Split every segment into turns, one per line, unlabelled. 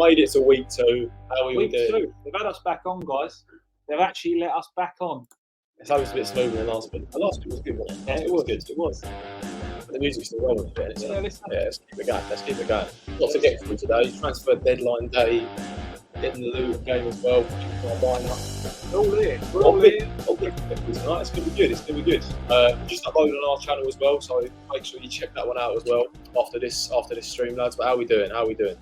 made it to week 2. How are we
Week
doing?
2. They've had us back on, guys. They've actually let us back on.
It's always a bit smoother than last week. The last week was good, wasn't it?
Yeah, it was. It was.
The music's still rolling a bit.
Yeah, listen.
Yeah, let's keep it going. Let's keep it going. Lots to get through today. Transfer deadline day. Getting the Luton game as well.
We're all here. We're all here.
Tonight. It's going to be good. It's going to be good. Just uploaded on our channel as well, so make sure you check that one out as well after this stream, lads. But how are we doing? How are we doing?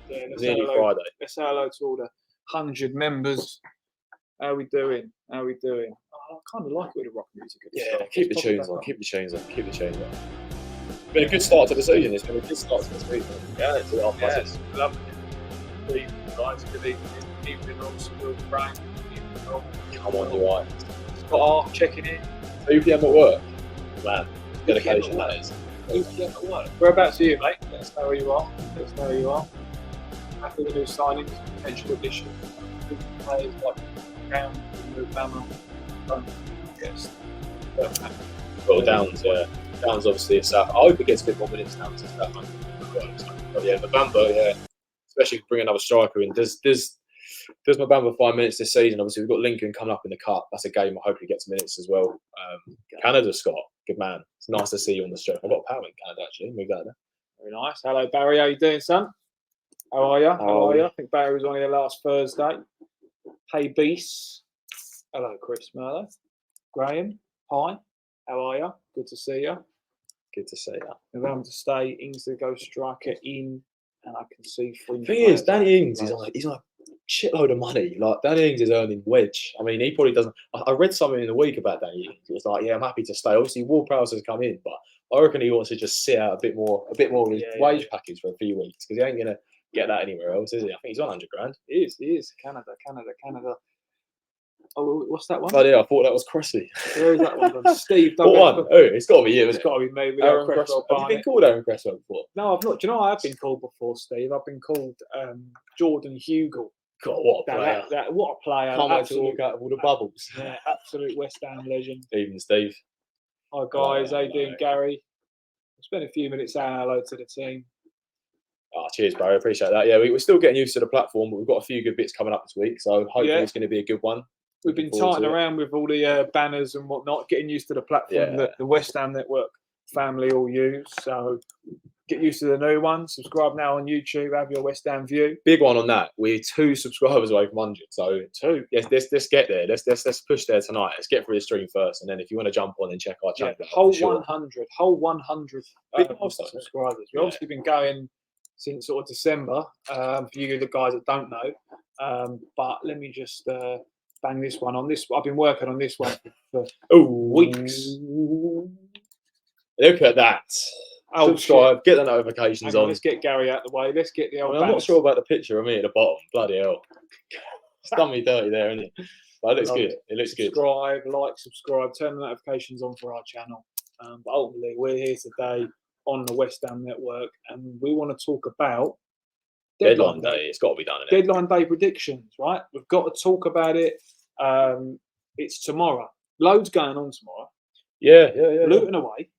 It's nearly Friday.
Let's say hello to all the 100 members. How are we doing? How are we doing? Oh, I kind of like it with the rock music.
Yeah, keep the tunes on. Keep the tunes on. Keep the tunes on. It's been a good start to the season. It's been a good start to the season. Yeah, it's all
yes, lovely. Good evening, guys. Good evening, also, Frank.
Come on, you're right.
Scott R checking in.
2 p.m. at work. Man, dedication that is.
2 p.m. at work. Whereabouts are you, mate? Let us know where you are. Let us know where you are. Happy with the new signings, potential addition. Good players like Brown, Bama. Yes.
Well, Downs obviously is South. I hope it gets a bit more minutes down to Southampton. But yeah, Mabamba, yeah, especially bring another striker in. Does Mabamba 5 minutes this season? Obviously, we've got Lincoln coming up in the cup. That's a game I hope he gets minutes as well. Canada, Scott, good man. It's nice to see you on the show. I've got power in Canada actually. Move that there.
Very nice. Hello, Barry. How you doing, son? How are you? How are you? I think Barry was on here last Thursday. Hey, Beast. Hello, Chris Merlo. Graham. Hi. How are you? Good to see you.
Good to see you.
November to stay. Ings to go striker in, and I can see free.
The thing is, Danny Ings is on a shitload of money. Like Danny Ings is earning wedge. I mean, he probably doesn't. I read something in the week about Danny Ings. It was like, yeah, I'm happy to stay. Obviously, Ward-Prowse has come in, but I reckon he wants to just sit out a bit more of his wage package for a few weeks because he ain't gonna get that anywhere else, is he? I think he's on 100 grand.
He is. Canada. Oh, what's that one?
Oh yeah, I thought that was Cressy.
Where is that one from? Steve.
What one? Oh, it's got to be you.
It's got to be me.
Aaron Cresswell. Have you been called Aaron Cresswell before?
No, I've not. Do you know I have been called before, Steve? I've been called Jordan Hugill.
God, what a player!
What a player!
Can't wait to walk out of all the bubbles.
Yeah, absolute West Ham legend.
Evening, Steve.
Hi guys, how you doing, Gary? I'll spend a few minutes saying hello to the team.
Oh, cheers, Barry. I appreciate that. Yeah, we're still getting used to the platform, but we've got a few good bits coming up this week, so hopefully it's going to be a good one.
We've been tighting around with all the banners and whatnot, getting used to the platform that the West Ham Network family all use. So get used to the new one. Subscribe now on YouTube. Have your West Ham view.
Big one on that. We're 2 subscribers away from 100. So 2. Yes, let's get there. Let's push there tonight. Let's get through the stream first, and then if you want to jump on and check our channel,
whole 100 subscribers. We've obviously been going since sort of December. For you the guys that don't know, but let me just. Bang this one on this. I've been working on this one for weeks.
Look at that. Subscribe, get the notifications on.
Let's get Gary out of the way. Let's get the old.
I'm not sure about the picture of me at the bottom. Bloody hell. It's done me dirty there, isn't it? But it looks good. It looks good.
Subscribe, turn the notifications on for our channel. But ultimately, we're here today on the West Ham Network, and we want to talk about
Deadline day. It's got to be done.
Deadline day predictions, right? We've got to talk about it. It's tomorrow. Loads going on tomorrow.
Yeah.
Luton away.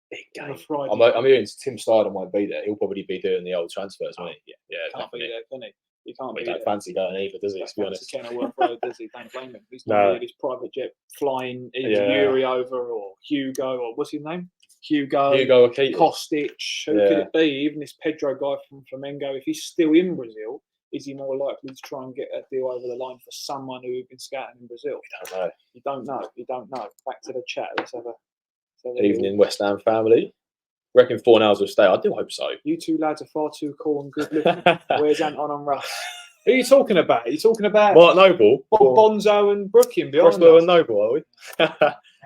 Big game. I'm hearing Tim Steidle might be there. He'll probably be doing the old transfers, won't he? Yeah.
Can't be there, can he? He can't be
there. Don't fancy going either, does he? To be honest.
Kenilworth Road, does he? Don't blame him. He's not his private jet flying Yuri over or Hugo or what's his name? Hugo Kostic. Who could it be? Even this Pedro guy from Flamengo. If he's still in Brazil, is he more likely to try and get a deal over the line for someone who's been scouting in Brazil? You don't know. Back to the chat. Let's have a
evening, West Ham family. Reckon 4 hours will stay. I do hope so.
You two lads are far too cool and good looking. Where's Anton and Russ? Who are you talking about? Are you talking about
Mark Noble,
Bonzo and Brooking behind
Crossbow and Noble, are we?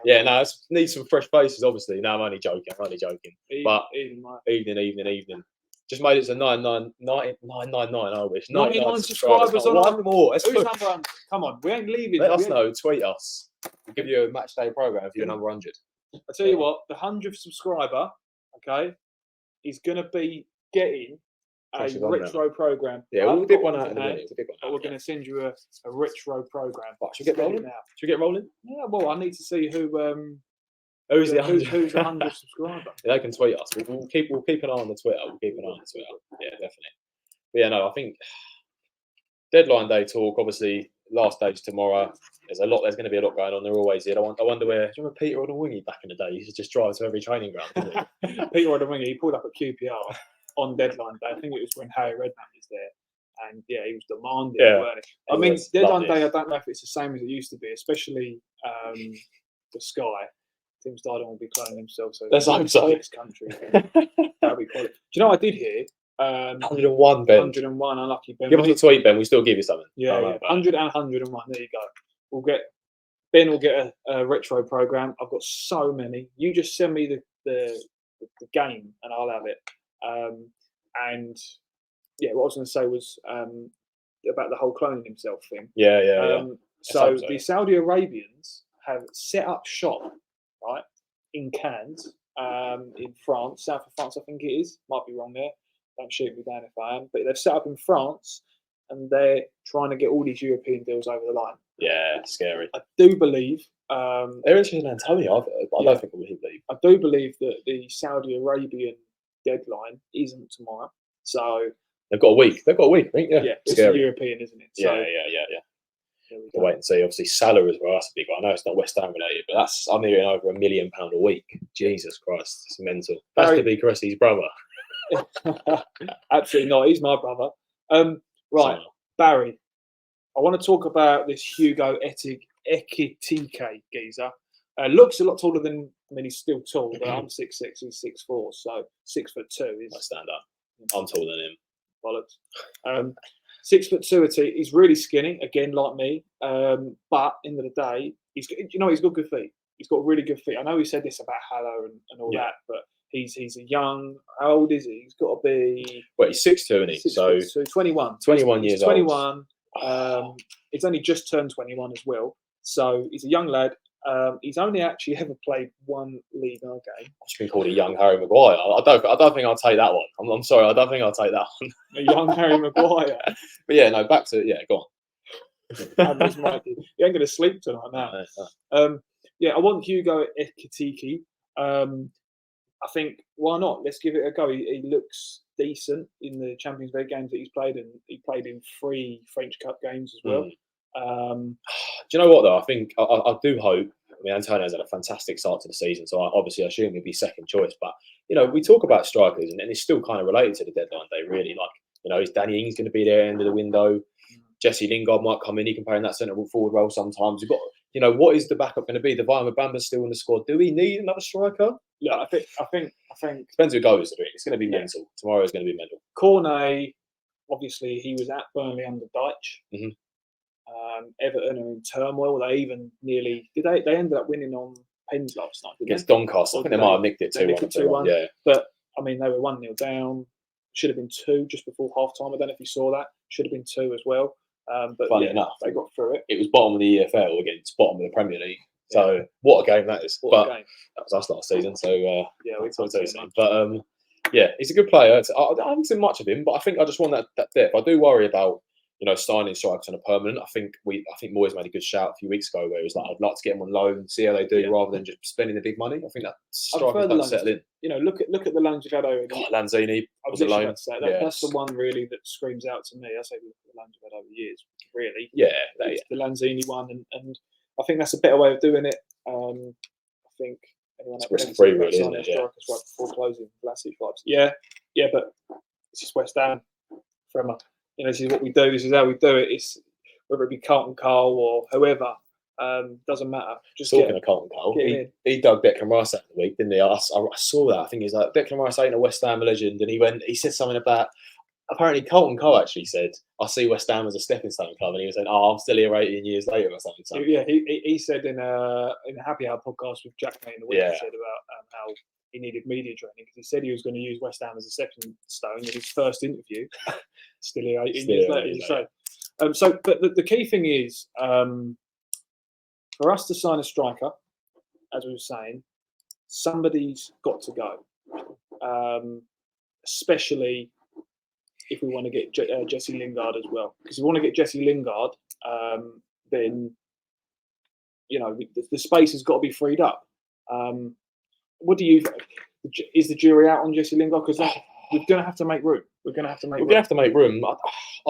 Yeah, no, it needs some fresh faces, obviously. No, I'm only joking. Evening. Just made it to 999, I wish.
99 subscribers on
one more.
Who's number 100? Come on, we ain't leaving.
Let us know. Tweet us. We'll give you a match day program if you're number 100.
I'll tell you what, the 100th subscriber, okay, is going to be getting a retro program.
Yeah, we'll dip one out in a minute.
We're going to send you a retro program.
Should we get rolling now? Should we get rolling?
Yeah, well, I need to see who's the 100th subscriber.
Yeah, they can tweet us. We'll keep an eye on the Twitter. Yeah, definitely. But yeah, no, I think deadline day talk. Obviously, last stage tomorrow. There's going to be a lot going on. There always is. I wonder where. Do you remember Peter Odemwingie back in the day? He used to just drive to every training ground, didn't he?
Peter Odemwingie, he pulled up at QPR on deadline day. I think it was when Harry Redknapp was there. And yeah, he was demanding.
Yeah,
I mean, deadline day, I don't know if it's the same as it used to be, especially for Sky. Tim Stardom will be cloning himself. So
let's hope so.
Next country. That'll be quality. Do you know what I did hear?
101, Ben.
101, unlucky Ben.
Give us a tweet, Ben. We still give you something.
Yeah, 100 and 101. There you go. Ben will get a retro program. I've got so many. You just send me the game and I'll have it. And yeah, what I was going to say was about the whole cloning himself thing.
Yeah.
So the Saudi Arabians have set up shop, right, in Cannes, in France, south of France, I think it is. Might be wrong there. Don't shoot me down if I am. But they've set up in France, and they're trying to get all these European deals over the line.
Yeah, scary.
I do believe
they're interested in Antonio, but I don't think we believe.
I do believe that the Saudi Arabian deadline isn't tomorrow, so
they've got a week. I think. Yeah,
it's European, isn't it? So,
yeah. We'll wait and see. Obviously, Salah as well. That's a big one. I know it's not West Ham related, but I'm hearing over £1 million a week. Jesus Christ, it's mental. That's to be Cressie's brother.
Absolutely not. He's my brother. Right, Barry. I want to talk about this Hugo Ekitike geezer. Looks a lot taller than. I mean, he's still tall, but I'm 6'6", he's 6'4", so 6'2".
I stand up. I'm taller than him.
Bollocks. 6'2". He's really skinny, again like me. But end of the day, he's got good feet. He's got really good feet. I know he said this about Hallow and all that, but he's a young. How old is he? He's got to be.
Well, he's 6'2", isn't he? So
21.
21 years old.
21. He's only just turned 21 as well. So he's a young lad. He's only actually ever played one Liga game.
I've been called a young Harry Maguire. I don't think I'll take that one. I'm sorry, I don't think I'll take that one.
A young Harry Maguire.
But yeah, no, back to go on.
You ain't gonna sleep tonight now. No. I want Hugo Ekitike. I think why not? Let's give it a go. He looks decent in the Champions League games that he's played, and he played in 3 French Cup games as well.
Do you know what though? I think I do hope. I mean, Antonio's had a fantastic start to the season, so I assume he'd be second choice. But we talk about strikers, and it's still kind of related to the deadline day, really. Like, is Danny Ings going to be there at the end of the window? Jesse Lingard might come in. He can play in that centre forward role sometimes. You've got, what is the backup going to be? Divine Mbamba's still in the squad. Do we need another striker?
Yeah, I think
depends who goes. It's going to be mental. Tomorrow is going to be mental.
Cornet, obviously, he was at Burnley under Dyche. Everton are in turmoil. They even nearly they ended up winning on pens last night
against Doncaster. I think they might have nicked it 2-1.
Yeah, but I mean they were 1-0 down. Should have been 2 just before half time. I don't know if you saw that. Should have been 2 as well. But
funny enough,
they got through it.
It was bottom of the EFL against bottom of the Premier League. So what a game that is! But that was us last season. So
we can't say
something. But he's a good player. I haven't seen much of him, but I think I just want that depth. I do worry about signing strikers on a permanent. I think Moyes made a good shout a few weeks ago where he was like, I'd like to get them on loan, see how they do, rather than just spending the big money. I think that strikers don't settle in.
Look at the loans you've had over.
Lanzini was a loan.
That's the one really that screams out to me. I say look at the loans you've had over the years. Really, the Lanzini one, and I think that's a better way of doing it. I think everyone
it's risk-free, really, isn't it?
Strikers right before closing Vlasic vibes. Yeah, but it's just West Ham from a. This is what we do. This is how we do it. It's whether it be Carlton Cole or whoever, doesn't matter. Just
talking of Carlton Cole, he dug Declan Rice out the week, didn't he? I saw that. I think he's like Declan Rice ain't a West Ham legend, and he said something about apparently Carlton Cole actually said, "I see West Ham as a stepping stone club," and he was saying, "Oh, I'm still here 18 years later" or something.
Yeah, he said in a Happy Hour podcast with Jack May in the week, he said about how he needed media training because he said he was going to use West Ham as a stepping stone in his first interview. Still here 18 years later. But the key thing is for us to sign a striker, as we were saying, somebody's got to go, especially if we want to get Jesse Lingard as well. Because if we want to get Jesse Lingard, then the space has got to be freed up. What do you? Is the jury out on Jesse Lingard? Because we're going to have to make room. We're going to have
to make room.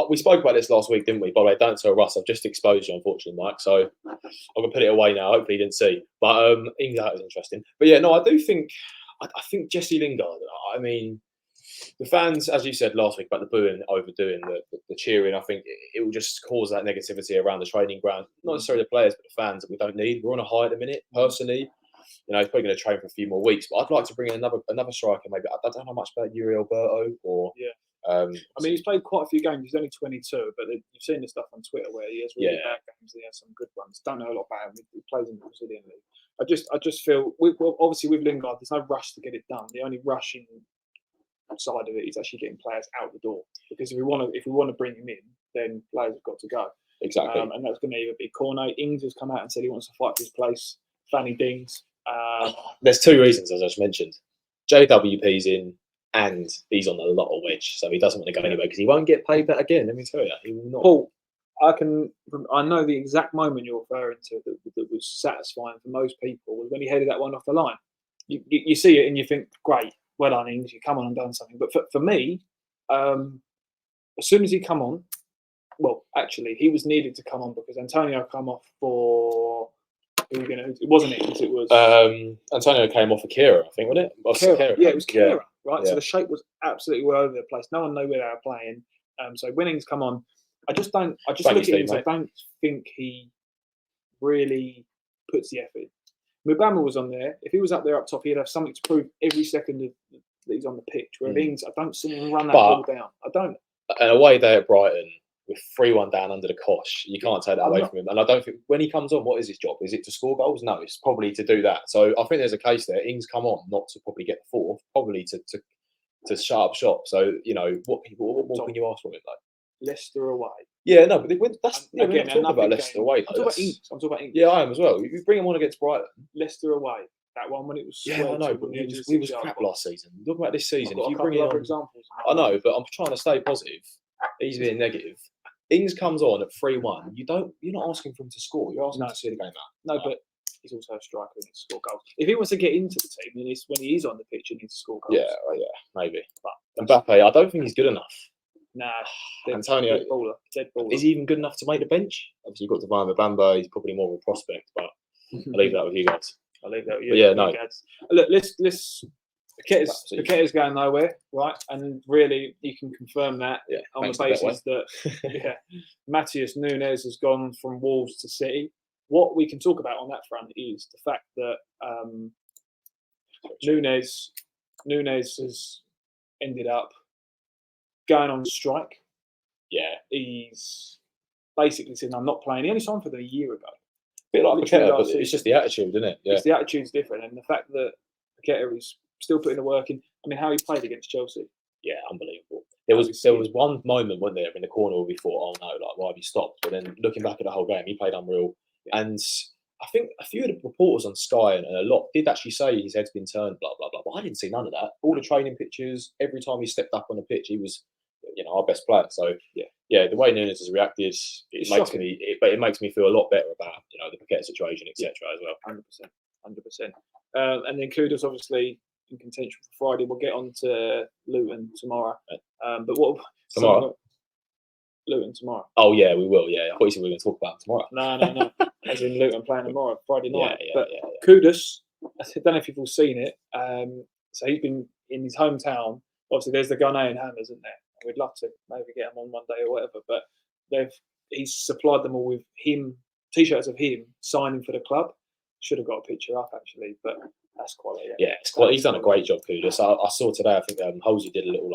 We spoke about this last week, didn't we? By the way, don't tell Russ. I've just exposed you, unfortunately, Mike. So I'm going to put it away now. Hopefully, you didn't see. But that was interesting. But yeah, no, I do think. I think Jesse Lingard. I mean, the fans, as you said last week about the booing, overdoing the cheering. I think it will just cause that negativity around the training ground. Not necessarily the players, but the fans that we don't need. We're on a high at the minute. Personally, he's probably going to train for a few more weeks. But I'd like to bring in another striker. Maybe I don't know much about Yuri Alberto or.
Yeah. I mean, he's played quite a few games. He's only 22, but you've seen the stuff on Twitter where he has really bad games and he has some good ones. Don't know a lot about him. He plays in the Brazilian league. I just feel, obviously with Lingard, there's no rush to get it done. The only rushing side of it is actually getting players out the door. Because if we want to bring him in, then players have got to go.
Exactly.
And that's going to either be Cornet. Ings has come out and said he wants to fight for his place. Fanny Dings.
There's two reasons, as I just mentioned. JWP's in. And he's on a lot of wedge, so he doesn't want to go anywhere because he won't get paid that again. Let me tell you, he will not.
Paul, I know the exact moment you're referring to that was satisfying for most people was when he headed that one off the line. You see it and you think, great, well done, Ings, you come on and done something. But for me, as soon as he come on, well, actually, he was needed to come on because Antonio come off for. It wasn't Ings, it was
Antonio came off for Kehrer, I think, wasn't it?
Kehrer. Yeah, it was Kehrer. Right, so the shape was absolutely all over the place. No one knew where they were playing. So when Ings come on, I just look at him. I don't think he really puts the effort in. Mubama was on there. If he was up there up top, he'd have something to prove every second that he's on the pitch. Where Ings, I don't see him run that ball down. I don't.
And away there at Brighton, with 3-1 down under the cosh, you can't take that away from him. And I don't think when he comes on, what is his job? Is it to score goals? No, it's probably to do that. So I think there's a case there. Ings come on not to probably get the fourth, probably to shut up shop. So what more can you ask from him? Like
Leicester away.
Yeah, no, but that's we're not talking about Leicester away.
I'm talking about Ings.
Yeah, I am as well. You bring him on against Brighton.
Leicester away. That one when it was.
Yeah, I know, but we was crap last season. Look about this season.
If you bring other examples.
I know, but I'm trying to stay positive. He's being negative. Ings comes on at 3-1. You're not asking for him to score. You're asking to see the game out.
No, but he's also a striker and needs to score goals. If he wants to get into the team, then when he is on the pitch, he needs to score goals.
Yeah, maybe. But Mbappe, I don't think he's good enough.
Nah,
Antonio,
dead baller.
Is he even good enough to make the bench? Obviously, you've got Divine Mabamba. He's probably more of a prospect, but I'll leave that with you guys.
I'll leave that with you.
But yeah, no.
Guys. Look, let's. Paqueta's going nowhere, right? And really, you can confirm that on the basis that Matheus Nunes has gone from Wolves to City. What we can talk about on that front is the fact that Nunes has ended up going on strike. Yeah, he's basically saying, "I'm not playing." He only signed for them a year ago.
A bit like Paqueta, but it's just the attitude, isn't it? Yeah.
It's the attitude's different, and the fact that Paqueta is still putting the work in. I mean, how he played against Chelsea.
Yeah, unbelievable. There was one moment, wasn't there, in the corner where we thought, oh no, like why have you stopped? But then looking back at the whole game, he played unreal. Yeah. And I think a few of the reporters on Sky and a lot did actually say his head's been turned, blah blah blah. But I didn't see none of that. All the training pictures, every time he stepped up on the pitch, he was, our best player. So yeah, the way Nunes has reacted, it makes me feel a lot better about the Paqueta situation, etc. as well.
100%. And then Kudus obviously in contention for Friday. We'll get on to Luton tomorrow. But what
tomorrow?
Luton tomorrow.
Oh yeah, we will. Yeah, I thought you said we were going to talk about tomorrow.
No. As in Luton playing tomorrow, Friday night.
Yeah.
Kudus, I don't know if you've all seen it. So he's been in his hometown. Obviously, there's the Ghanaian Hammers, isn't there? We'd love to maybe get him on one day or whatever. But he's supplied them all with t-shirts of him signing for the club. Should have got a picture up actually, but that's quality.
Yeah, it's quality. He's done a great job, Kudus. I saw today. I think Halsey did a little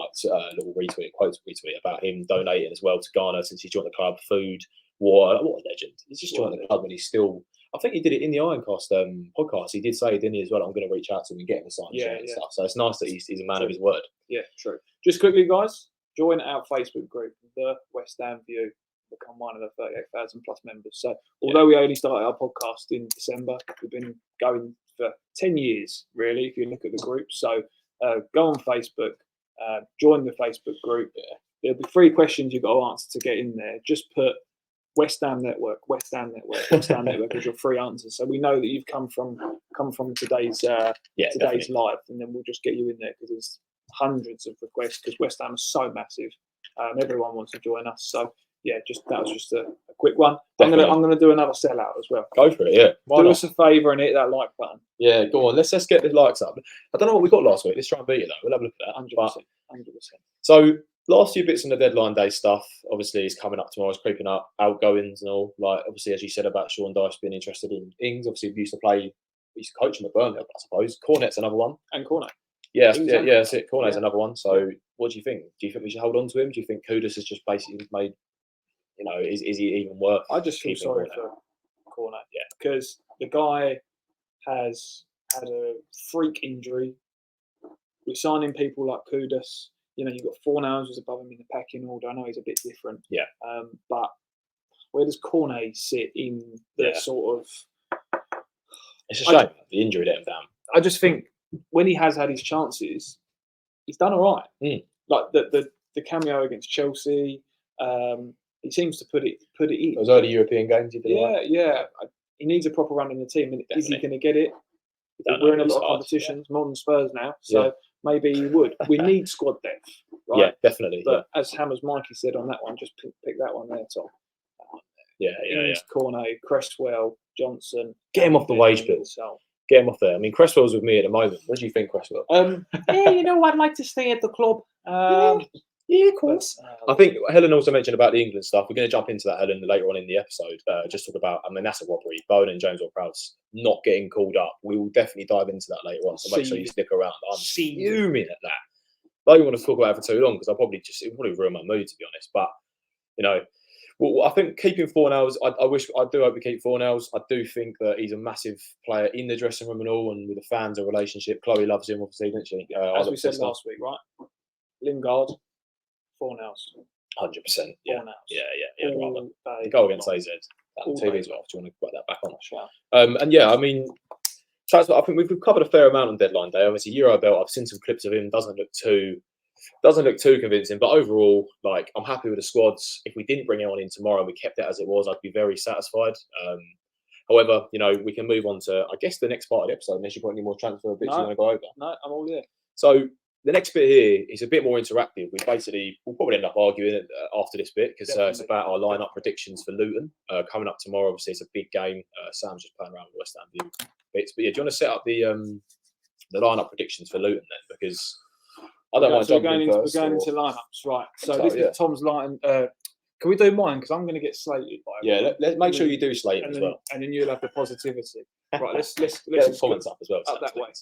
quote retweet about him donating as well to Ghana since he's joined the club. Food, water. What a legend! He's just joined the club and he's still. I think he did it in the Ironcast podcast. He did say, didn't he, as well? I'm going to reach out to him and get him a sign and stuff. So it's nice that he's a man of his word.
Yeah, true. Just quickly, guys, join our Facebook group, The West Ham View. Become one of the 38,000 plus members. So although we only started our podcast in December, we've been going for 10 years, really, if you look at the group. So go on Facebook, join the Facebook group. Yeah. There'll be 3 questions you've got to answer to get in there. Just put West Ham Network, West Ham Network, West Ham Network as your 3 answers. So we know that you've come from today's live, and then we'll just get you in there because there's hundreds of requests because West Ham is so massive. Everyone wants to join us. So yeah, that was just a quick one. I'm gonna do another sellout as well.
Go for it, yeah.
Do us a favour and hit that like button.
Yeah, go on. Let's get the likes up. I don't know what we got last week. Let's try and beat it though. We'll have a look at that.
100%.
So last few bits on the deadline day stuff, obviously, is coming up tomorrow. It's creeping up, outgoings and all. Like obviously, as you said about Sean Dyche being interested in Ings. Obviously, we used to coach him at Burnley, I suppose. Cornet's another one.
And Cornet.
Yeah, that's it. Cornet's another one. So what do you think? Do you think we should hold on to him? Do you think Kudus has just basically made, is he even worth?
I just feel sorry for Cornet. Yeah, because the guy has had a freak injury. We're signing people like Kudus. You've got Fornals who's above him in the pecking order. I know he's a bit different.
Yeah.
But where does Cornet sit in the sort of?
It's a shame the injury there, damn.
I just think when he has had his chances, he's done all right. Like the cameo against Chelsea, he seems to put it in.
Those early European games, he did.
Yeah. He needs a proper run in the team. And is he going to get it? We're in a lot of competitions, more than Spurs now, so maybe he would. We need squad depth, right?
Yeah, definitely.
But as Hammers Mikey said on that one, just pick that one there, Tom.
Yeah.
Cornet, Cresswell, Johnson.
Get him off the wage bill. Get him off there. I mean, Cresswell's with me at the moment. What do you think, Cresswell?
I'd like to stay at the club. Yeah, of course.
I think Helen also mentioned about the England stuff. We're going to jump into that, Helen, later on in the episode. Just talk about, that's a robbery. Bowen and James Ward-Prowse not getting called up. We will definitely dive into that later on, so make sure you stick around. I'm fuming at that. I don't want to talk about it for too long because it would probably ruin my mood, to be honest. But, I think keeping Fornals, I do hope we keep Fornals. I do think that he's a massive player in the dressing room and all, and with the fans, a relationship. Chloe loves him, obviously, didn't she?
As we said last week, right? Lingard, Fornals.
100%. Yeah.
Fornals.
Yeah. The goal against AZ. That TV as well. Do you want to put that back on? And yeah, I mean, I think we've covered a fair amount on deadline day. Obviously, Euro Belt. I've seen some clips of him. Doesn't look too convincing. But overall, I'm happy with the squads. If we didn't bring anyone in tomorrow and we kept it as it was, I'd be very satisfied. However, we can move on to, I guess, the next part of the episode. Unless you've got any more transfer bits you want to go over.
No, I'm all there.
So the next bit here is a bit more interactive. We'll probably end up arguing after this bit because it's about our lineup predictions for Luton coming up tomorrow. Obviously, it's a big game. Sam's just playing around with West Ham View bits. But yeah, do you want to set up the lineup predictions for Luton then? Because I don't want to jump in first.
We're going into lineups, right? So this is Tom's line. Can we do mine? Because I'm going to get slated by.
Yeah, let's make sure you do slate as well,
and then you'll have the positivity. Right, let's
get the comments up as well.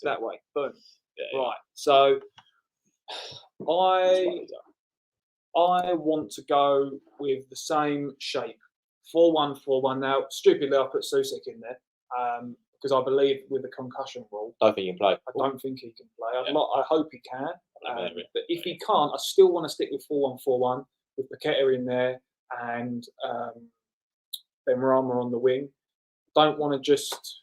That way. Boom. Yeah. Right. So I want to go with the same shape, 4-1-4-1. Now, stupidly, I put Soucek in there because I believe with the concussion rule,
I don't think he can play.
I don't think he can play. I hope he can, but if he can't, I still want to stick with 4-1-4-1 with Paqueta in there and Benrahma on the wing. I don't want to just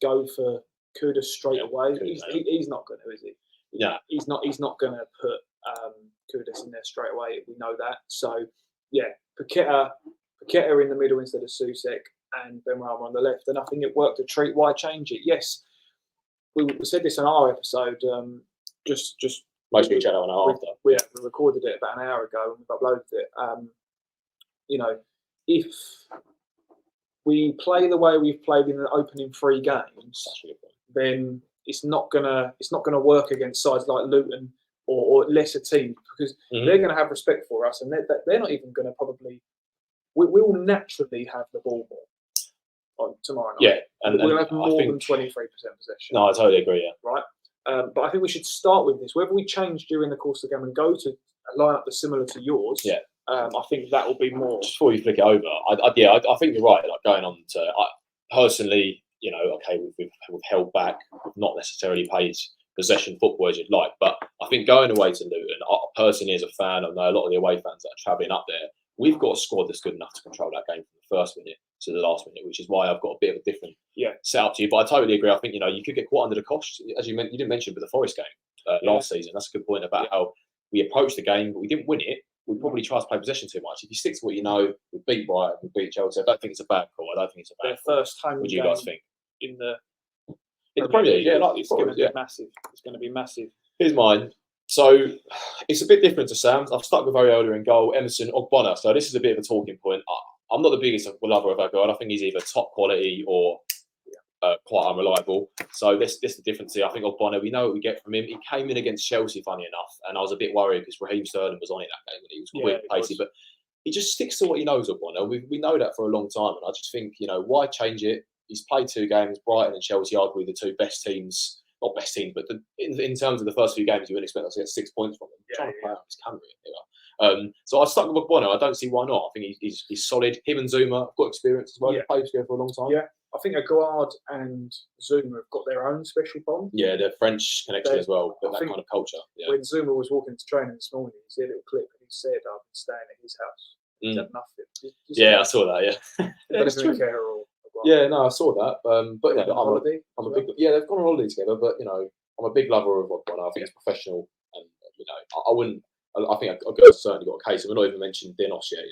go for Kudus straight away. He's not going to, is he?
Yeah,
he's not going to put Kudus in there straight away. We know that. So yeah, Paqueta in the middle instead of Soucek and Benrahma on the left. And I think it worked a treat. Why change it? Yes, we said this in our episode. Just
most each other an hour after.
We recorded it about an hour ago and we've uploaded it. If we play the way we've played in the opening 3 games, then it's not gonna work against sides like Luton or lesser teams because they're going to have respect for us and they're not even going to probably. We will naturally have the ball more on tomorrow night.
Yeah, and
we'll have more than 23% possession.
No, I totally agree. Yeah,
right. But I think we should start with this. Whether we change during the course of the game and go to a lineup that's similar to yours, I think that will be more. Just
before you flick it over, I think you're right. Like going on to, personally, okay, we've held back, we've not necessarily played possession football as you'd like, but I think going away to Luton, personally as a fan, I know a lot of the away fans that are travelling up there, we've got a squad that's good enough to control that game from the first minute to the last minute, which is why I've got a bit of a different setup to you. But I totally agree. I think, you could get caught under the cosh, as you didn't mention, but the Forest game last season. That's a good point about how we approached the game, but we didn't win it. We probably try to play possession too much. If you stick to what you know, we beat Brighton, we beat Chelsea. I don't think it's a bad call.
Their first home
What do you guys think?
In the
Premier League,
it's going to be massive. It's going to be massive.
Here's mine. So it's a bit different to Sam's. I've stuck with Areola in goal, Emerson, Ogbonna. So this is a bit of a talking point. I'm not the biggest lover of Aguerd. I think he's either top quality or quite unreliable. So this the difference here. I think Ogbonna, we know what we get from him. He came in against Chelsea, funny enough, and I was a bit worried because Raheem Sterling was on in that game and he was quick, pacey, but he just sticks to what he knows, Ogbonna. We know that for a long time, and I just think, why change it? He's played 2 games. Brighton and Chelsea are arguably the 2 best teams. Not best teams, but in terms of the first few games, you wouldn't expect us to get 6 points from him. Trying to play out his camera here. So I stuck with Ogbonna. I don't see why not. I think he's solid. Him and Zuma have got experience as well. They've played together for a long time.
Yeah, I think Aguerd and Zuma have got their own special bond.
Yeah, they're French connection as well, but that kind of culture. Yeah.
When Zuma was walking to training this morning, he said a little clip and he said, "I've been staying at his house. He's had nothing."
I saw that. Yeah,
that's true.
Yeah, no, I saw that. But yeah, I'm a big. Yeah, they've gone on holiday together, but I'm a big lover of Ogbonna. I think it's professional, and I wouldn't. I think Aguerd's certainly got a case. We're not even mentioning Dinos yet.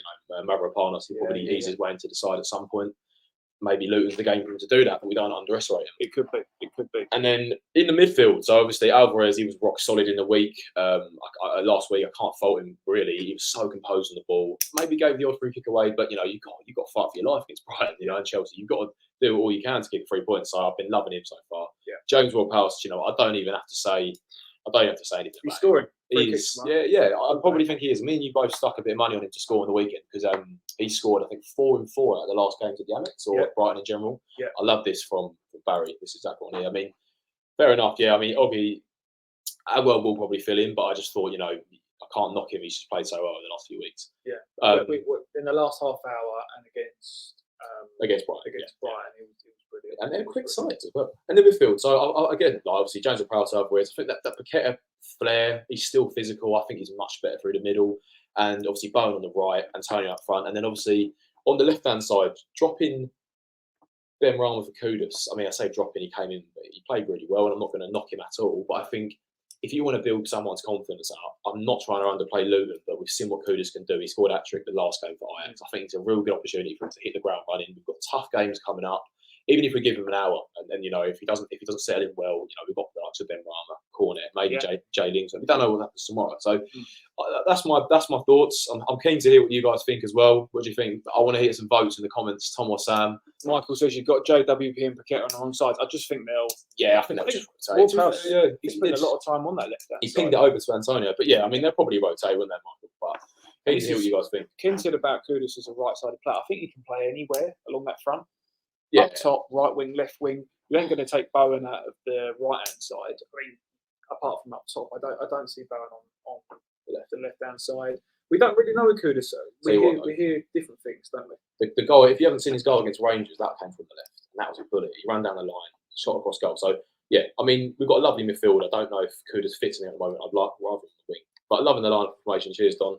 Mavropanos, he probably ease his way into the side at some point. Maybe Luton's the game for him to do that, but we don't underestimate him.
It could be.
And then in the midfield, so obviously Alvarez, he was rock solid in the week. Last week, I can't fault him really. He was so composed on the ball. Maybe gave the odd free kick away, but you got to fight for your life against Brighton, and Chelsea. You've got to do all you can to get 3 points. So I've been loving him so far. Yeah. James Ward-Prowse, I don't even have to say. I don't have to say anything.
He's scoring.
I probably think he is. Me and you both stuck a bit of money on him to score on the weekend because he scored, I think, 4 in 4 out of the last games at the Amex or at Brighton in general. Yeah. I love this from Barry. This is that one here. I mean, fair enough. Yeah, I mean, obviously, Aguerd will probably fill in, but I just thought, I can't knock him. He's just played so well in the last few weeks.
Yeah. In the last half hour and against Brighton, he was brilliant.
And they're quick sides as well. And the midfield. So again, obviously James Ward-Prowse, Alvarez. I think that Paqueta flair, he's still physical. I think he's much better through the middle. And obviously Bowen on the right, Antonio up front. And then obviously on the left-hand side, dropping Benrahma for Kudus. I mean, I say dropping, he came in, but he played really well, and I'm not going to knock him at all. But I think if you want to build someone's confidence up, I'm not trying to underplay Luton, but we've seen what Kudus can do. He scored that trick the last game for Ajax. I think it's a real good opportunity for him to hit the ground running. We've got tough games coming up. Even if we give him an hour, and then if he doesn't settle in well, we've got the likes of Benrahma, Cornet, maybe Jay Lings. We don't know what happens tomorrow. So that's my thoughts. I'm keen to hear what you guys think as well. What do you think? I want to hear some votes in the comments. Tom or Sam?
Michael says you've got JWP and Paqueta on the wrong side. I just think they'll.
Yeah, I think they'll just
rotate. He spent a lot of time on that left hand.
He pinged it over to Antonio, but yeah, I mean they'll probably rotate, wouldn't they, Michael? But keen to hear what you guys think.
Ken said about Kudus as a right-sided player. I think he can play anywhere along that front. Yeah. Up top, right wing, left wing. You ain't going to take Bowen out of the right hand side. I mean, apart from up top, I don't see Bowen on the left hand side. We don't really know with Kudus. We hear different things, don't we?
The goal. If you haven't seen his goal against Rangers, that came from the left, and that was a bullet. He ran down the line, shot across goal. So yeah, I mean, we've got a lovely midfield. I don't know if Kudus fits in it at the moment. I'd like rather than the wing, but loving the line of formation. Cheers, Don.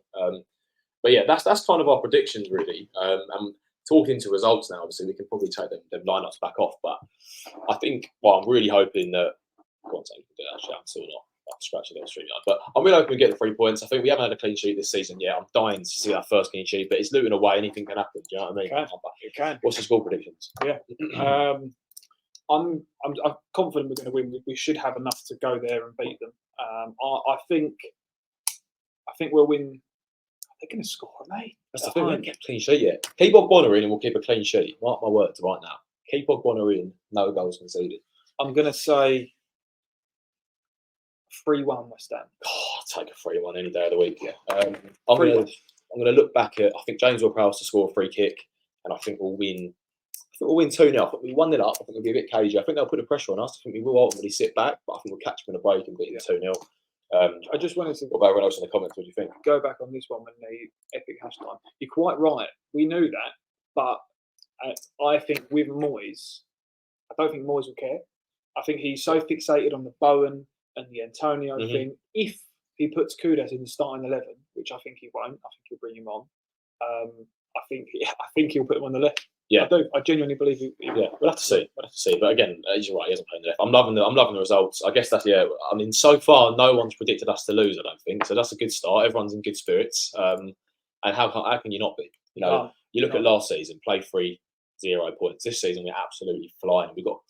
But yeah, that's kind of our predictions really. And talking to results now, obviously we can probably take them lineups back off. But I think, I'm really hoping that. I'm still not scratching the street line, but I'm really hoping we get the 3 points. I think we haven't had a clean sheet this season yet. I'm dying to see that first clean sheet, but it's Luton away. Anything can happen. Do you know what I mean?
It can.
What's the score predictions?
Yeah. I'm confident we're going to win. We should have enough to go there and beat them. I think we'll win. They're going to score, mate.
That's the thing. We haven't kept a clean sheet yet. Keep Ogbonna in and we'll keep a clean sheet. Mark my words right now. Keep Ogbonna in. No goals conceded.
I'm going to say 3-1 West Ham.
I'll take a 3-1 any day of the week. Yeah. I'm going to look back at. I think James Ward-Prowse to score a free kick, and I think we'll win. I think we'll win 2-0. I think we 1-0 up. I think we'll be a bit cagey. I think they'll put the pressure on us. I think we will ultimately sit back, but I think we'll catch them in a break and beat them 2-0.
I just wanted to.
What about everyone else in the comments? What do you think?
Go back on this one when the epic hash time. You're quite right. We knew that, but I think with Moyes, I don't think Moyes will care. I think he's so fixated on the Bowen and the Antonio thing. If he puts Kudus in the starting 11, which I think he won't, I think he'll bring him on. I think he'll put him on the left.
Yeah,
I genuinely believe he.
Yeah, we'll have to see. But again, you're right. He hasn't played on the left. I'm loving the results. I guess that's I mean, so far, no one's predicted us to lose. I don't think so. That's a good start. Everyone's in good spirits. And how can you not be? You look at last season, play 3, 0 points. This season, we're absolutely flying. We've got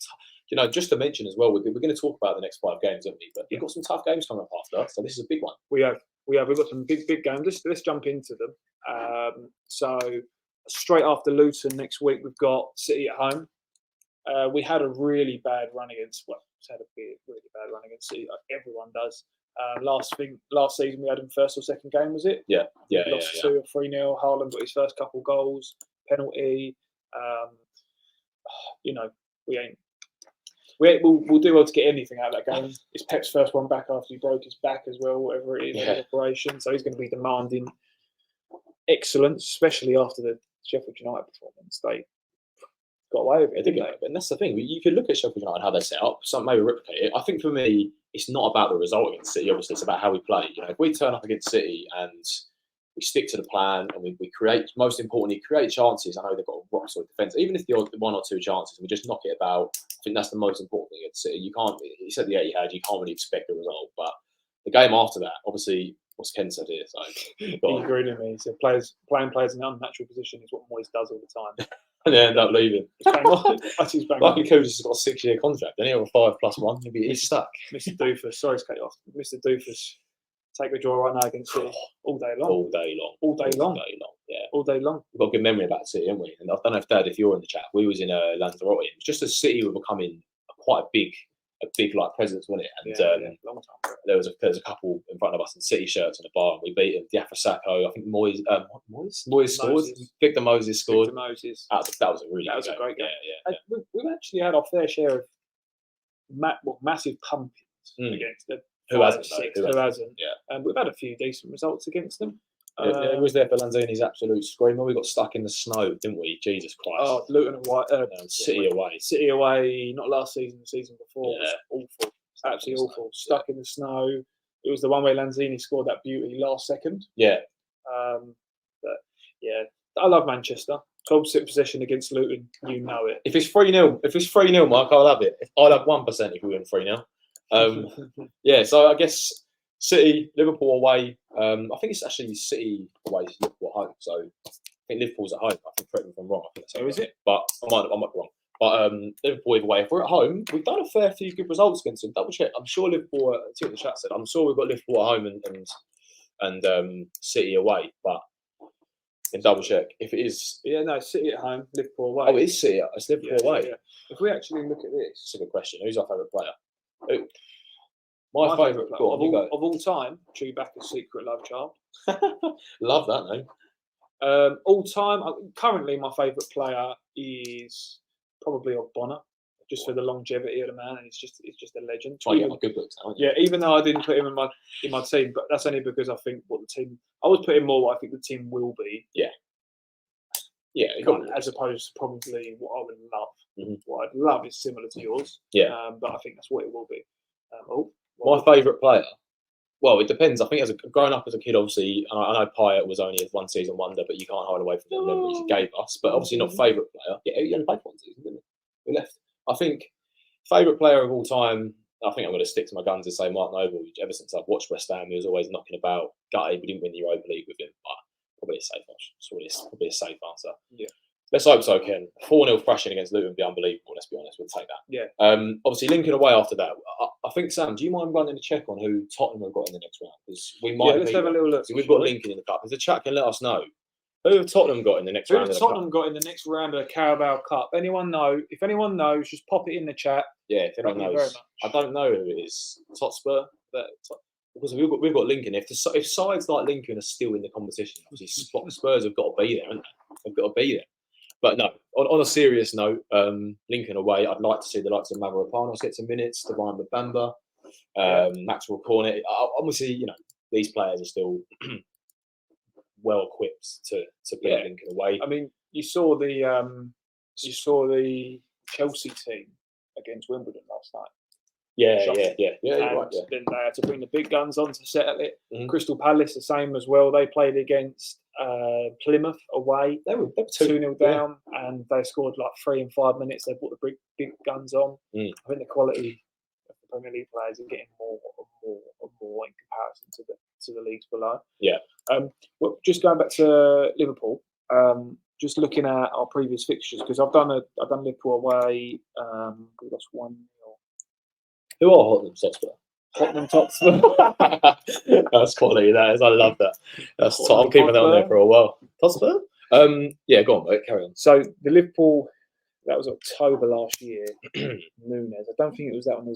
just to mention as well, we're going to talk about the next 5 games, aren't we? But we've got some tough games coming up after, so this is a big one.
We've got some big games. Let's jump into them. So straight after Luton next week, we've got City at home. We had a really bad run against. Well, had a really bad run against City. Like everyone does. Last season we had him first or second game, was it?
Yeah.
Lost 2 or 3-0. Haaland got his first couple goals, penalty. We'll do well to get anything out of that game. It's Pep's first one back after he broke his back as well, whatever it is, his operation. So he's going to be demanding excellence, especially after the Sheffield United performance. They got away with it, didn't they?
And that's the thing. You could look at Sheffield United, how they set up, maybe replicate it. I think for me, it's not about the result against City. Obviously, it's about how we play. If we turn up against City and we stick to the plan and we create, most importantly, create chances. I know they've got a rock solid defence. Even if the odd 1 or 2 chances, we just knock it about. I think that's the most important thing against City. You can't. He said the 8 you had. You can't really expect a result. But the game after that, obviously, what's Ken said here? So
he agreed with me. He said playing players in an unnatural position is what Moyes does all the time.
And they end up leaving.
That's his bang.
Lucky Kudus has got a 6-year contract. Then he'll have a 5+1. He's stuck.
Mr. Doofus, sorry to cut you off. Mr. Doofus, take the draw right now against City all day long.
All day long. Yeah.
All day long.
We've got a good memory about City, haven't we? And I don't know if Dad, if you're in the chat, we was in Lanzarote. It was just as City were becoming quite a big like presence, wasn't it? And
long time.
there was a couple in front of us in City shirts in the bar, and we beat them. Diafra Sakho, I think Moyes scored. Victor Moses scored.
Victor Moses.
That was a
great game.
Yeah.
We've actually had our fair share of massive pumpings against them.
Who hasn't?
Yeah. And we've had a few decent results against them.
It was there for Lanzini's absolute screamer. We got stuck in the snow, didn't we? Jesus Christ.
Oh, Luton away.
City away.
City away, not last season, the season before.
Yeah.
It was awful. Absolutely awful. Stuck in the snow. It was the one where Lanzini scored that beauty last second.
Yeah.
But yeah, I love Manchester. 12 possession against Luton, you know it.
If it's 3-0, Mark, I'll have it. I'll have 1% if we win 3-0. Yeah, so I guess City, Liverpool away. I think it's actually City away, Liverpool at home. So I think Liverpool's at home. I think, correct me if I'm wrong. I think that's
is it?
But I might be wrong. But Liverpool away. If we're at home, we've done a fair few good results against them. Double check. I'm sure Liverpool. See what the chat said. I'm sure we've got Liverpool at home and City away. But in double check if it is.
Yeah, no, City at home, Liverpool away.
Oh, it is City. It's Liverpool away.
Yeah. If we actually look at this,
it's a good question. Who's our favourite player? My favourite player
of all time, Chewbacca's secret love child.
Love that name.
All time, currently my favourite player is probably Ogbonna, just for the longevity of the man, and it's just a legend.
Try to get my good books now.
Yeah, even though I didn't put him in my team, but that's only because I think I would put him more what I think the team will be.
Yeah. Yeah,
as opposed to probably what I would love.
Mm-hmm.
What I'd love is similar to yours.
Yeah.
But I think that's what it will be.
My favourite player. Well, it depends. I think growing up as a kid, obviously, I know Payet was only a one-season wonder, but you can't hide away from the memories he gave us. But obviously not favourite player. Yeah, he only played one season, didn't he? We left. I think favourite player of all time, I think I'm going to stick to my guns and say Mark Noble. Ever since I've watched West Ham, he was always knocking about. Gutted we didn't win the Europa League with him, but probably a safe answer.
Yeah.
Let's hope so, Ken. 4-0 thrashing against Luton would be unbelievable, let's be honest. We'll take that.
Yeah.
Obviously, Lincoln away after that. I think, Sam, do you mind running a check on who Tottenham have got in the next round? Because we might.
Yeah, let's have a little look.
We've got Lincoln in the cup. If the chat can let us know. Who have Tottenham got in the next round?
Who have Tottenham got in the next round of the Carabao Cup? Anyone know? If anyone knows, just pop it in the chat.
Yeah, if anyone knows. I don't know who it is. Totspur? Because we've got Lincoln. If sides like Lincoln are still in the competition, obviously Spurs have got to be there, haven't they? They've got to be there. But no, on a serious note, Lincoln away, I'd like to see the likes of Mavropanos get some minutes, Divine Mbamba, Maxwell Cornet. Obviously, these players are still well equipped to beat Lincoln away.
I mean, you saw the Chelsea team against Wimbledon last night.
Yeah.
Then they had to bring the big guns on to settle it. Mm-hmm. Crystal Palace, the same as well. They played against Plymouth away. They were 2-0 down, and they scored like 3 in 5 minutes. They brought the big guns on. I think the quality of the Premier League players are getting more and more in comparison to the leagues below.
Yeah.
Well, just going back to Liverpool, just looking at our previous fixtures, because I've done Liverpool away. We lost 1-0.
Who are Tottenham Hotspur?
Tottenham Hotspur.
That's quality. That is. I love that. That's. I'm keeping that on there for a while. Hotspur. Yeah, go on, mate. Carry on.
So the Liverpool. That was October last year. Nunes. I don't think it was that one.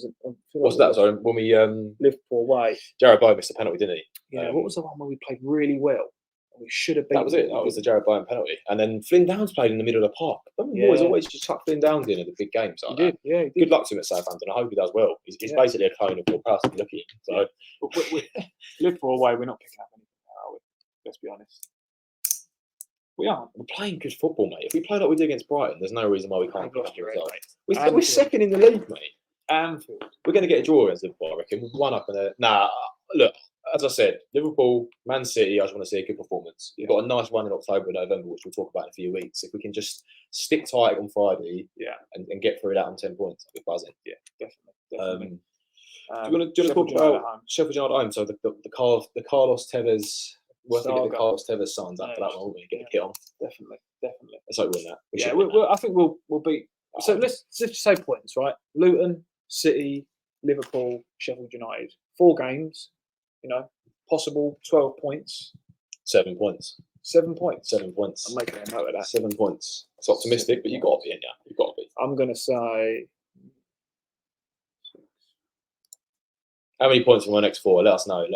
What's that? Sorry, when we
Liverpool away.
Jarrod Bowen missed a penalty, didn't he?
Yeah. What was the one where we played really well? We should have been.
That was it. That was the Jarrod Bowen penalty. And then Flynn Downs played in the middle of the park. Boys always just chuck Flynn Downs in at the big games. Like
he did. Yeah. He did.
Good luck to him at Southampton. I hope he does well. He's basically a clone of Paul Prowse. Look at him. So
Liverpool away, we're not picking up anything, are we? Let's be honest. We aren't.
We're playing good football, mate. If we play like we did against Brighton, there's no reason why we can't get
your result.
We're second in the league, mate.
Anfield.
We're going to get a draw against Liverpool, I reckon. We've won up in there. Nah, look, as I said, Liverpool, Man City, I just want to see a good performance. We've got a nice run in October and November, which we'll talk about in a few weeks. If we can just stick tight on Friday and get through that on 10 points, I'll be buzzing.
Yeah, definitely.
Do you want to talk about Sheffield United at home? So the Carlos Tevez... We're going to get the Carlos Tevez signs up for that one, won't we? Get the kit on.
Definitely.
Let's hope we win
that. I think we'll beat. So let's just say points, right? Luton, City, Liverpool, Sheffield United. 4 games, possible 12 points.
7 points.
7 points.
7 points.
I'm making a note of that.
7 points. It's optimistic, but you've got to be in there. You've got to be.
I'm going to say...
How many points in my next 4? Let us know.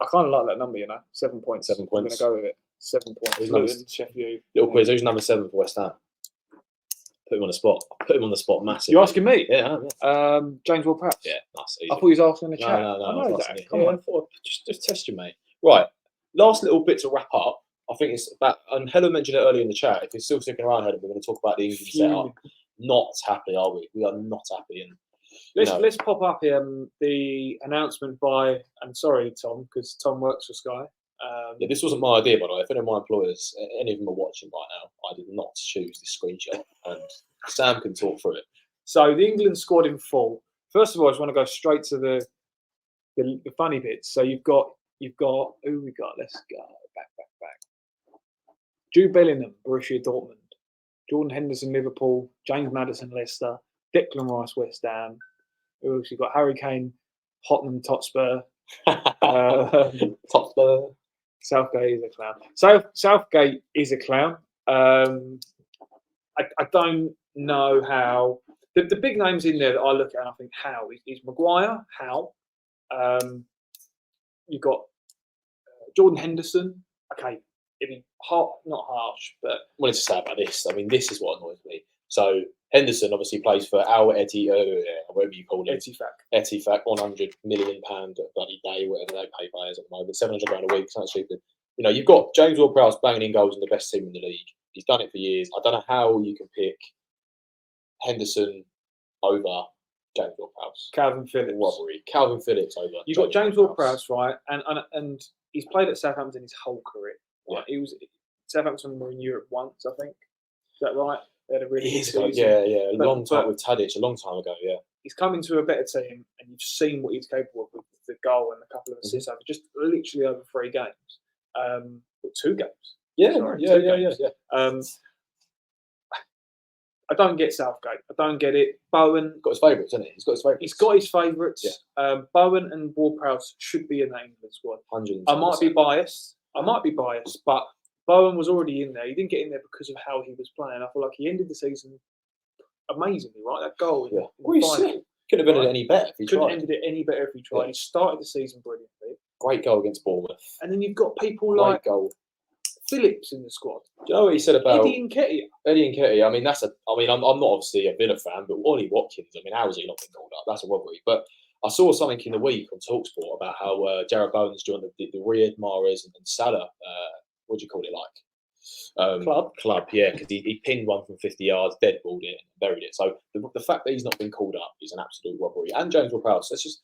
I kind of like that number, 7 points.
7 points.
I'm going to go with it. 7 points. Luton, Sheffield.
Little quiz. Who's number 7 for West Ham? Put him on the spot. Massive.
You asking me?
Yeah.
James Ward-Prowse.
Yeah, nice.
I thought you was asking the chat.
No. Come on, just test you, mate. Right. Last little bit to wrap up. I think it's about, and Helen mentioned it earlier in the chat. If you're still sticking around, Helen, we're going to talk about the England setup. Not happy, are we? We are not happy. And
let's pop up the announcement by, and sorry, Tom, because Tom works for Sky.
This wasn't my idea, by the way. If any of my employers, any of them are watching right now, I did not choose this screenshot, and Sam can talk through it.
So the England squad in full. First of all, I just want to go straight to the funny bits. So you've got who we got? Let's go back. Jude Bellingham, Borussia Dortmund. Jordan Henderson, Liverpool. James Maddison, Leicester. Declan Rice, West Ham. Who else? You've got Harry Kane, Tottenham Hotspur.
Hotspur.
Southgate is a clown. Southgate is a clown. I don't know how. The big names in there that I look at and I think how is Maguire. How? You've got Jordan Henderson. Okay, it'd be not harsh, but
I wanted to say about this. I mean, this is what annoys me. So Henderson obviously plays for Al Eti, whatever you call it. Etifak, £100 million bloody day, whatever they pay players at the moment, £700 a week. It's not stupid. You've got James Ward-Prowse banging in goals in the best team in the league. He's done it for years. I don't know how you can pick Henderson over James Ward-Prowse.
Calvin Phillips.
Robbery. Calvin Phillips over.
You've got James Ward-Prowse, right? And he's played at Southampton his whole career. Right? He was Southampton were in Europe once, I think. Is that right? They had a really good season.
Yeah. A long time with Tadic, a long time ago, yeah.
He's come into a better team, and you've seen what he's capable of with the goal and a couple of assists over just literally over 3 games. 2 games. I don't get Southgate. I don't get it. Bowen
got his favourites, hasn't he?
He's got his favourites. Yeah. Bowen and Ward-Prowse should be in that England squad. 100%. I might be biased, but Bowen was already in there. He didn't get in there because of how he was playing. I feel like he ended the season amazingly, right? That goal in the final.
Couldn't have ended it any better if he tried.
Couldn't have ended it any better if he tried. Yeah. He started the season brilliantly.
Great goal against Bournemouth.
And then you've got people like Phillips in the squad.
Do you know what he said about
Eddie Nketiah?
I mean, I'm not obviously a Villa fan, but Ollie Watkins. I mean, how has he not been called up? That's a robbery. But I saw something in the week on TalkSport about how Jarrod Bowen's joined the Riyad Mahrez and Salah. What do you call it,
club?
Yeah, because he pinned one from 50 yards, dead balled it, and buried it. So the fact that he's not been called up is an absolute robbery. And James Ward-Prowse, let's just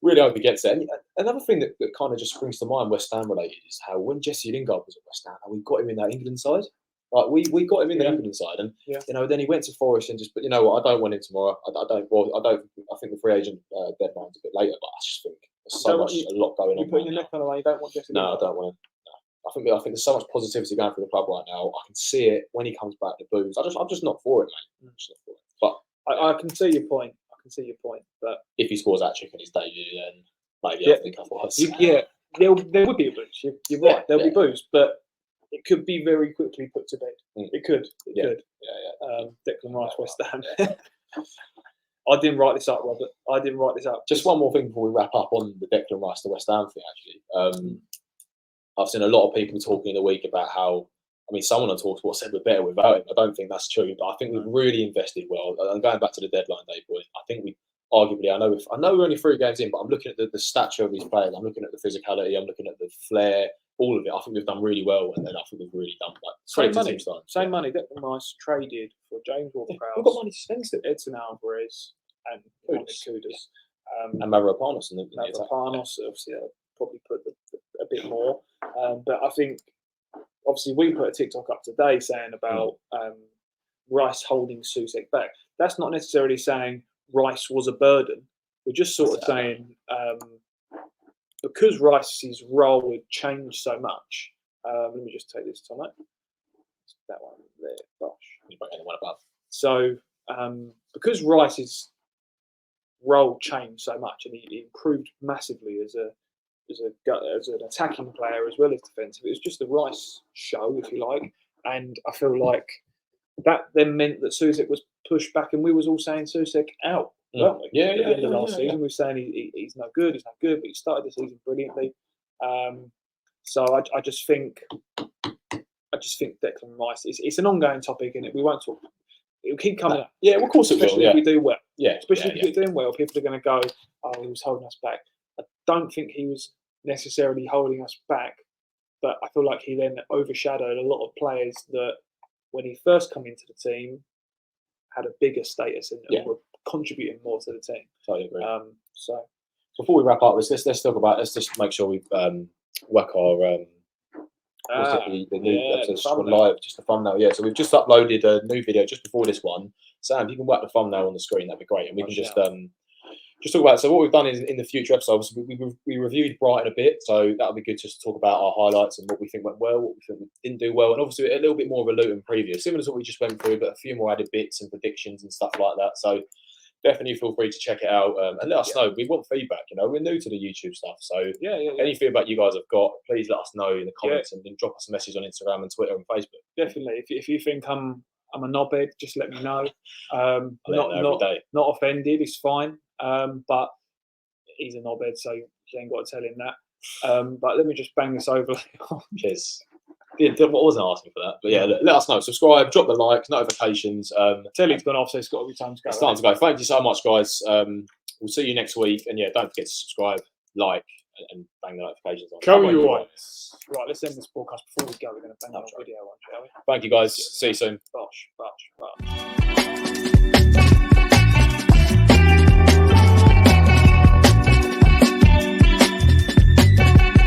really hope he gets there. And another thing that kind of just springs to mind, West Ham related, is how when Jesse Lingard was at West Ham, we got him in that England side. Like we got him in the England side, and then he went to Forest and just. But you know what? I don't want him tomorrow. I think the free agent deadline's a bit later, but I just think there's a lot going on.
You putting your neck on the line. You don't want Jesse.
No, I don't want him. I think there's so much positivity going through the club right now. I can see it when he comes back. The boos. I'm just not for it, mate. I'm just not for it. But
I can see your point. But
if he scores that chick in his debut, then maybe I think otherwise.
There would be a boost. You're right. There'll be boost, but it could be very quickly put to bed. It could. Could. Yeah. Declan Rice, West Ham. I didn't write this up, Robert. I didn't write this up.
Just one more thing before we wrap up on the Declan Rice to West Ham thing. Actually, I've seen a lot of people talking in the week about how. I mean, someone on TalkSport said we're better without him. I don't think that's true, but I think we've really invested well. And going back to the deadline day point, I think we arguably. I know we're only 3 games in, but I'm looking at the stature of these players. I'm looking at the physicality. I'm looking at the flair. All of it. I think we've done really well, and then I think we've really done
Same money. Declan Rice traded for James Ward-Prowse.
We've got money to spend still.
Edson Alvarez and Kudus.
And Mavropanos.
Mavropanos, obviously, probably put a bit more. But I think, obviously, we put a TikTok up today saying about Rice holding Souček back. That's not necessarily saying Rice was a burden. We're just sort of saying because Rice's role had changed so much. Let me just take this, Tomo. That one there. Gosh. So because Rice's role changed so much and he improved massively as an attacking player as well as defensive, it was just the Rice show, if you like. And I feel like that then meant that Souček was pushed back, and we was all saying Souček out. Weren't we?
At
the end of last season, we were saying he's no good, but he started the season brilliantly. So I just think Declan Rice, it's an ongoing topic, and we won't talk. It'll keep coming up.
Yeah, of course it will.
Especially if we do well.
Yeah,
especially if we're doing well, people are going to go, "Oh, he was holding us back." I don't think he was necessarily holding us back, but I feel like he then overshadowed a lot of players that, when he first come into the team, had a bigger status and were contributing more to the team.
Totally agree.
So
before we wrap up, let's talk about. Let's just make sure we whack our the new episode live, just the thumbnail. Yeah, so we've just uploaded a new video just before this one. Sam, if you can whack the thumbnail on the screen, that'd be great, and we can just talk about. So what we've done is in the future episodes, we reviewed Brighton a bit, so that'll be good just to talk about our highlights and what we think went well, what we think we didn't do well, and obviously a little bit more of a Luton preview, similar to what we just went through, but a few more added bits and predictions and stuff like that. So definitely feel free to check it out and let us know. We want feedback. We're new to the YouTube stuff, so any feedback you guys have got, please let us know in the comments and then drop us a message on Instagram and Twitter and Facebook.
Definitely, if you think I'm a knobhead, just let me know. Not offended, it's fine. But he's a knobhead, so you ain't got to tell him that. But let me just bang this over.
Cheers. I wasn't asking for that, but yeah, let us know. Subscribe, drop the like, notifications.
Telly's gone off, so it's got to be time to go.
It's time to go. Thank you so much, guys. We'll see you next week, and don't forget to subscribe, like, and bang the notifications on.
Right, let's end this podcast before we go. We're going to bang the video on, shall we?
Thank you, guys. See you soon.
Bosh.